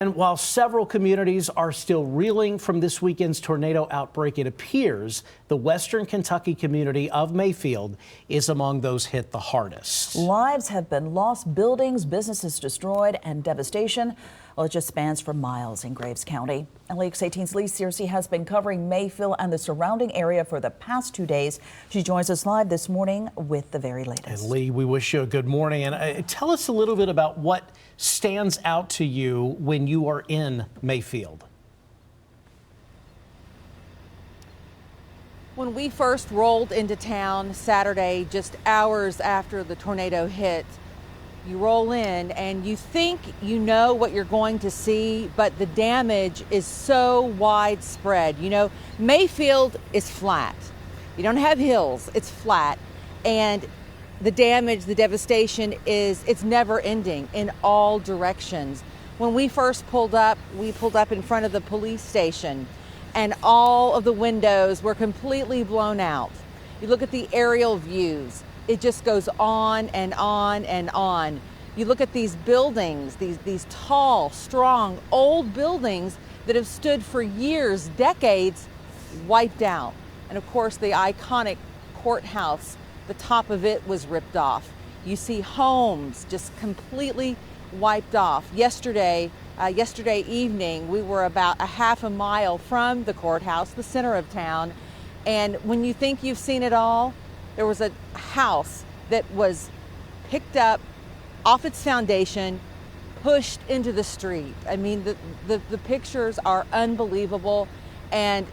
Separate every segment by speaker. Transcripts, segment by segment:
Speaker 1: And while several communities are still reeling from this weekend's tornado outbreak, it appears the western Kentucky community of Mayfield is among those hit the hardest.
Speaker 2: Lives have been lost, buildings, businesses destroyed, and devastation, well, it just spans for miles in Graves County. And Leaks 18's Lee Searcy has been covering Mayfield and the surrounding area for the past 2 days. She joins us live this morning with the very latest.
Speaker 1: And Lee, we wish you a good morning. And tell us a little bit about what stands out to you when you are in Mayfield.
Speaker 3: When we first rolled into town Saturday, just hours after the tornado hit, you roll in and you think you know what you're going to see, but the damage is so widespread. You know, Mayfield is flat. You don't have hills, it's flat. And the damage, the devastation it's never ending in all directions. When we first pulled up, we pulled up in front of the police station and all of the windows were completely blown out. You look at the aerial views, it just goes on and on and on. You look at these buildings, these tall, strong, old buildings that have stood for years, decades, wiped out. And of course, the iconic courthouse, the top of it was ripped off. You see homes just completely wiped off. Yesterday evening, we were about a half a mile from the courthouse, the center of town. And when you think you've seen it all, there was a house that was picked up off its foundation, pushed into the street. I mean, the pictures are unbelievable. And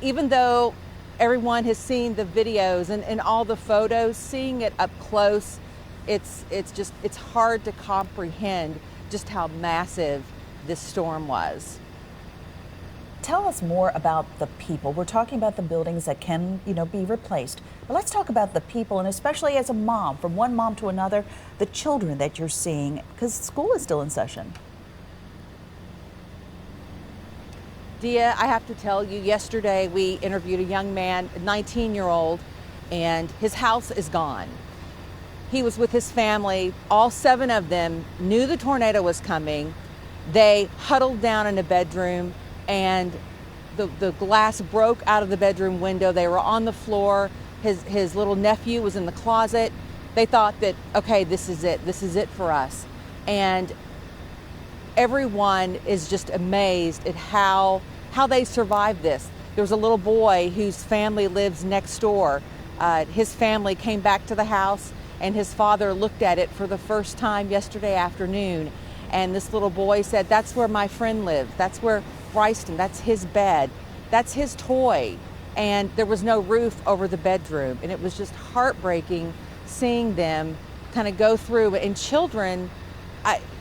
Speaker 3: even though everyone has seen the videos and all the photos, seeing it up close, it's hard to comprehend just how massive this storm was.
Speaker 2: Tell us more about the people. We're talking about the buildings that can, be replaced. But let's talk about the people, and especially as a mom, from one mom to another, the children that you're seeing, because school is still in session.
Speaker 3: Dia, I have to tell you, yesterday we interviewed a young man, a 19-year-old, and his house is gone. He was with his family. All 7 of them knew the tornado was coming. They huddled down in a bedroom, and the glass broke out of the bedroom window. They were on the floor. His little nephew was in the closet. They thought that, okay, this is it for us. And everyone is just amazed at how they survived this. There was a little boy whose family lives next door. His family came back to the house, and his father looked at it for the first time yesterday afternoon. And this little boy said, "That's where my friend lives. That's where Bryson, that's his bed. That's his toy." And there was no roof over the bedroom. And it was just heartbreaking seeing them kind of go through. And children,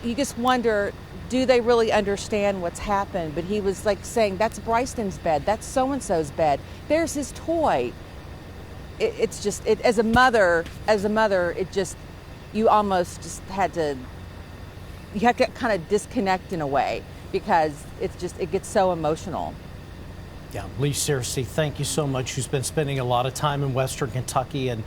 Speaker 3: you just wonder, do they really understand what's happened? But he was like saying, "That's Bryson's bed. That's so-and-so's bed. There's his toy." As a mother, you almost just you have to kind of disconnect in a way, because it gets so emotional.
Speaker 1: Yeah, Lee Searcy, thank you so much. Who's been spending a lot of time in western Kentucky and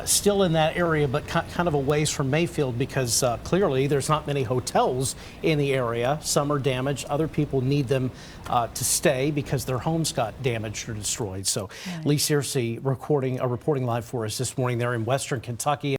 Speaker 1: still in that area, but kind of a ways from Mayfield, because clearly there's not many hotels in the area. Some are damaged. Other people need them to stay because their homes got damaged or destroyed. So right. Lee Searcy reporting live for us this morning there in western Kentucky.